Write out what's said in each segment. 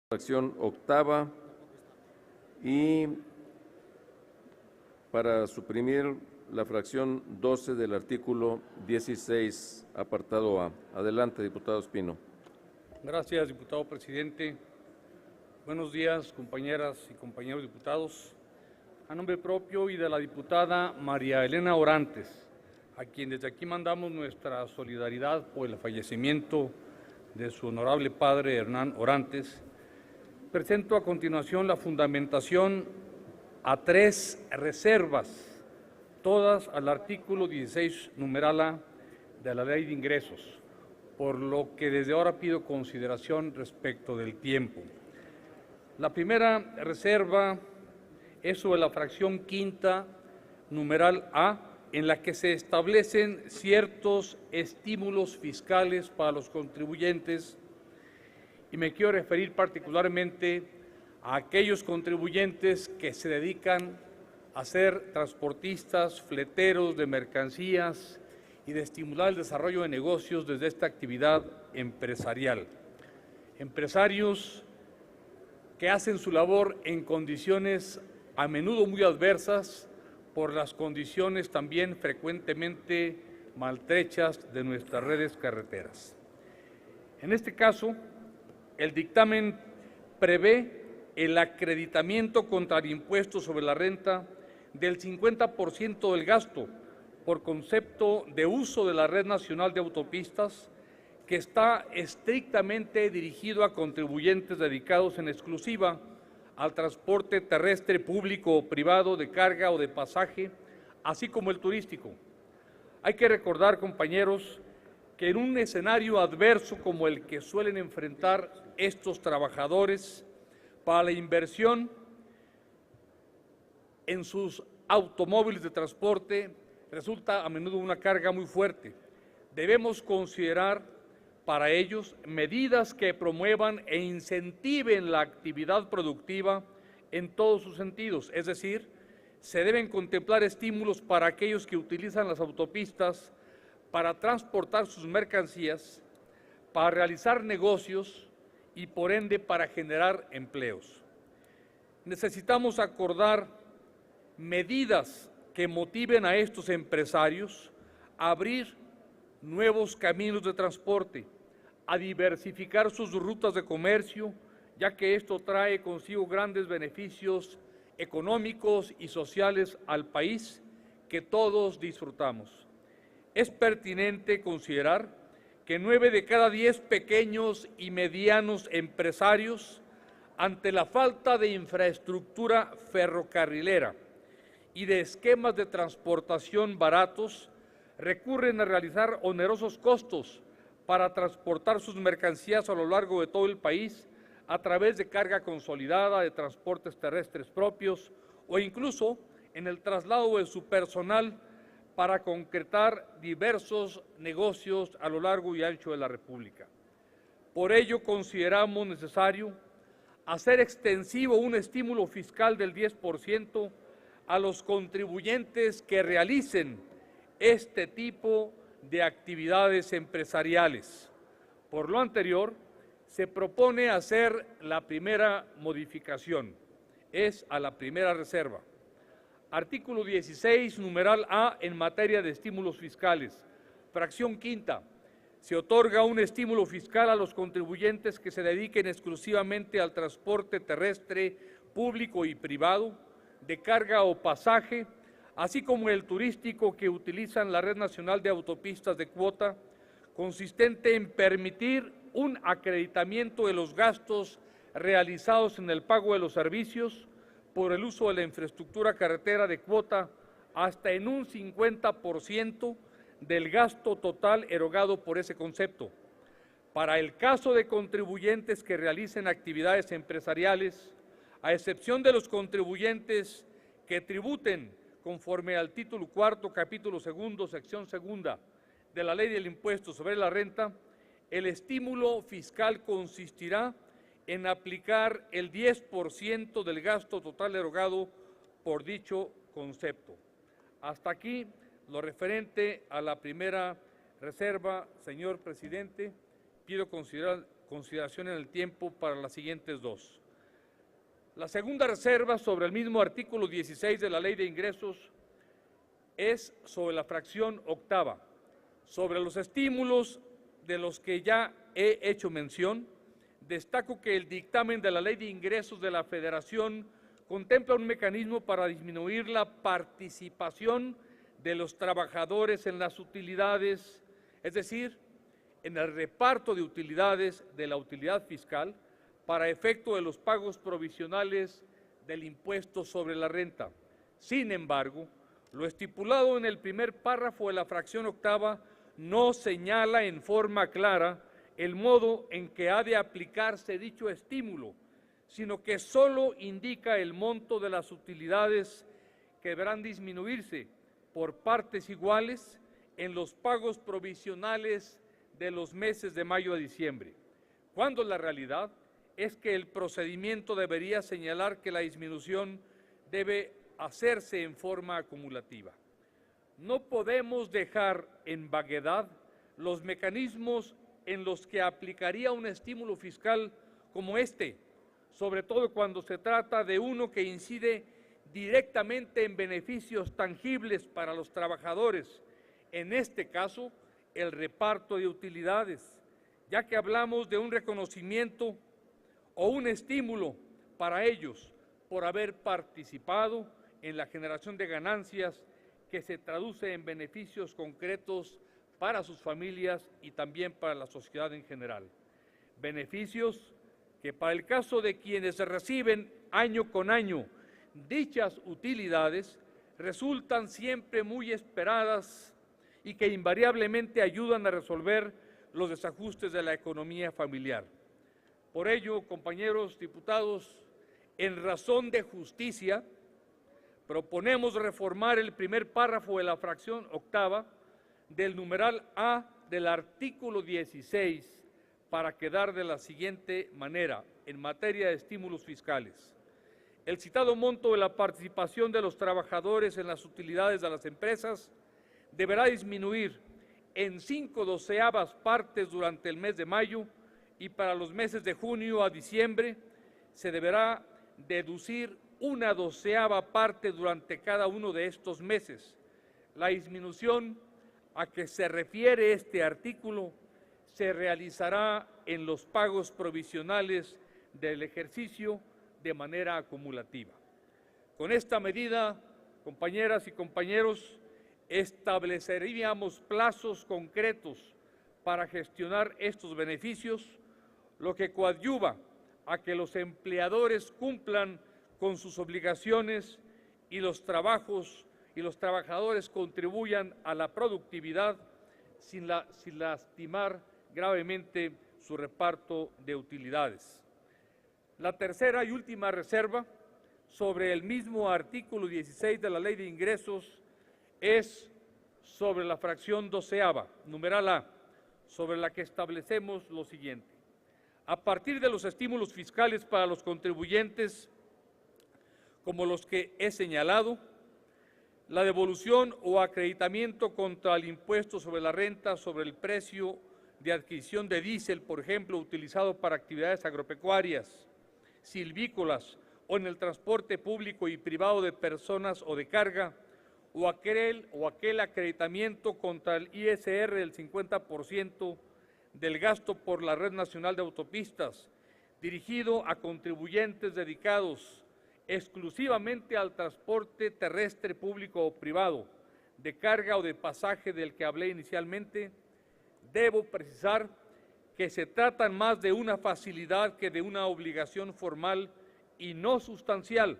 fracción octava y para suprimir la fracción 12 del artículo 16, apartado A. Adelante, diputado Espino. Gracias, diputado presidente. Buenos días, compañeras y compañeros diputados. A nombre propio y de la diputada María Elena Orantes, a quien desde aquí mandamos nuestra solidaridad por el fallecimiento de su honorable padre Hernán Orantes, presento a continuación la fundamentación a 3 reservas, todas al artículo 16, numeral A, de la Ley de Ingresos, por lo que desde ahora pido consideración respecto del tiempo. La primera reserva es sobre la fracción quinta, numeral A, en la que se establecen ciertos estímulos fiscales para los contribuyentes, y me quiero referir particularmente a aquellos contribuyentes que se dedican a ser transportistas, fleteros de mercancías y de estimular el desarrollo de negocios desde esta actividad empresarial. Empresarios que hacen su labor en condiciones a menudo muy adversas por las condiciones también frecuentemente maltrechas de nuestras redes carreteras. En este caso, el dictamen prevé el acreditamiento contra el impuesto sobre la renta del 50% del gasto por concepto de uso de la Red Nacional de Autopistas, que está estrictamente dirigido a contribuyentes dedicados en exclusiva al transporte terrestre público o privado de carga o de pasaje, así como el turístico. Hay que recordar, compañeros, que en un escenario adverso como el que suelen enfrentar estos trabajadores para la inversión en sus automóviles de transporte, resulta a menudo una carga muy fuerte. Debemos considerar para ellos medidas que promuevan e incentiven la actividad productiva en todos sus sentidos, es decir, se deben contemplar estímulos para aquellos que utilizan las autopistas para transportar sus mercancías, para realizar negocios y por ende para generar empleos. Necesitamos acordar medidas que motiven a estos empresarios a abrir nuevos caminos de transporte, a diversificar sus rutas de comercio, ya que esto trae consigo grandes beneficios económicos y sociales al país que todos disfrutamos. Es pertinente considerar que 9 de cada 10 pequeños y medianos empresarios, ante la falta de infraestructura ferrocarrilera y de esquemas de transportación baratos, recurren a realizar onerosos costos para transportar sus mercancías a lo largo de todo el país a través de carga consolidada, de transportes terrestres propios o incluso en el traslado de su personal para concretar diversos negocios a lo largo y ancho de la República. Por ello, consideramos necesario hacer extensivo un estímulo fiscal del 10% a los contribuyentes que realicen este tipo de actividades empresariales. Por lo anterior, se propone hacer la primera modificación, es a la primera reserva. Artículo 16, numeral A, en materia de estímulos fiscales. Fracción quinta. Se otorga un estímulo fiscal a los contribuyentes que se dediquen exclusivamente al transporte terrestre público y privado, de carga o pasaje, así como el turístico que utilizan la Red Nacional de Autopistas de cuota, consistente en permitir un acreditamiento de los gastos realizados en el pago de los servicios por el uso de la infraestructura carretera de cuota hasta en un 50% del gasto total erogado por ese concepto. Para el caso de contribuyentes que realicen actividades empresariales, a excepción de los contribuyentes que tributen conforme al título cuarto, capítulo segundo, sección segunda de la Ley del Impuesto sobre la Renta, el estímulo fiscal consistirá en aplicar el 10% del gasto total erogado por dicho concepto. Hasta aquí lo referente a la primera reserva, señor presidente. Pido consideración en el tiempo para las siguientes dos. La segunda reserva sobre el mismo artículo 16 de la Ley de Ingresos es sobre la fracción octava, sobre los estímulos de los que ya he hecho mención. Destaco que el dictamen de la Ley de Ingresos de la Federación contempla un mecanismo para disminuir la participación de los trabajadores en las utilidades, es decir, en el reparto de utilidades de la utilidad fiscal para efecto de los pagos provisionales del impuesto sobre la renta. Sin embargo, lo estipulado en el primer párrafo de la fracción octava no señala en forma clara el modo en que ha de aplicarse dicho estímulo, sino que solo indica el monto de las utilidades que deberán disminuirse por partes iguales en los pagos provisionales de los meses de mayo a diciembre, cuando la realidad es que el procedimiento debería señalar que la disminución debe hacerse en forma acumulativa. No podemos dejar en vaguedad los mecanismos en los que aplicaría un estímulo fiscal como este, sobre todo cuando se trata de uno que incide directamente en beneficios tangibles para los trabajadores, en este caso, el reparto de utilidades, ya que hablamos de un reconocimiento o un estímulo para ellos por haber participado en la generación de ganancias que se traduce en beneficios concretos para sus familias y también para la sociedad en general. Beneficios que para el caso de quienes reciben año con año dichas utilidades resultan siempre muy esperadas y que invariablemente ayudan a resolver los desajustes de la economía familiar. Por ello, compañeros diputados, en razón de justicia, proponemos reformar el primer párrafo de la fracción octava del numeral A del artículo 16 para quedar de la siguiente manera: en materia de estímulos fiscales. El citado monto de la participación de los trabajadores en las utilidades de las empresas deberá disminuir en 5/12 partes durante el mes de mayo y para los meses de junio a diciembre se deberá deducir 1/12 parte durante cada uno de estos meses. La disminución a que se refiere este artículo se realizará en los pagos provisionales del ejercicio de manera acumulativa. Con esta medida, compañeras y compañeros, estableceríamos plazos concretos para gestionar estos beneficios, lo que coadyuva a que los empleadores cumplan con sus obligaciones y los trabajadores contribuyan a la productividad sin lastimar gravemente su reparto de utilidades. La tercera y última reserva sobre el mismo artículo 16 de la Ley de Ingresos es sobre la fracción 12ª, numeral A, sobre la que establecemos lo siguiente. A partir de los estímulos fiscales para los contribuyentes, como los que he señalado, la devolución o acreditamiento contra el impuesto sobre la renta sobre el precio de adquisición de diésel, por ejemplo, utilizado para actividades agropecuarias, silvícolas o en el transporte público y privado de personas o de carga, o aquel acreditamiento contra el ISR del 50% del gasto por la Red Nacional de Autopistas, dirigido a contribuyentes dedicados exclusivamente al transporte terrestre público o privado, de carga o de pasaje del que hablé inicialmente. Debo precisar que se trata más de una facilidad que de una obligación formal y no sustancial,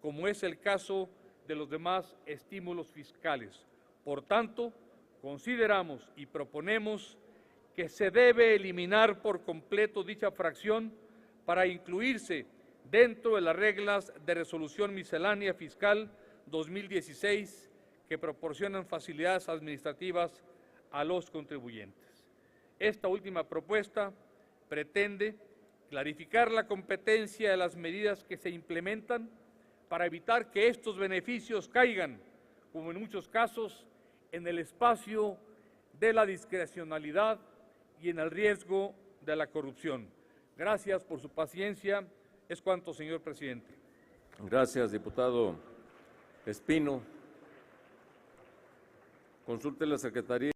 como es el caso de los demás estímulos fiscales. Por tanto, consideramos y proponemos que se debe eliminar por completo dicha fracción para incluirse dentro de las reglas de resolución miscelánea fiscal 2016 que proporcionan facilidades administrativas a los contribuyentes. Esta última propuesta pretende clarificar la competencia de las medidas que se implementan para evitar que estos beneficios caigan, como en muchos casos, en el espacio de la discrecionalidad y en el riesgo de la corrupción. Gracias por su paciencia. Es cuanto, señor presidente. Gracias, diputado Espino. Consulte la Secretaría.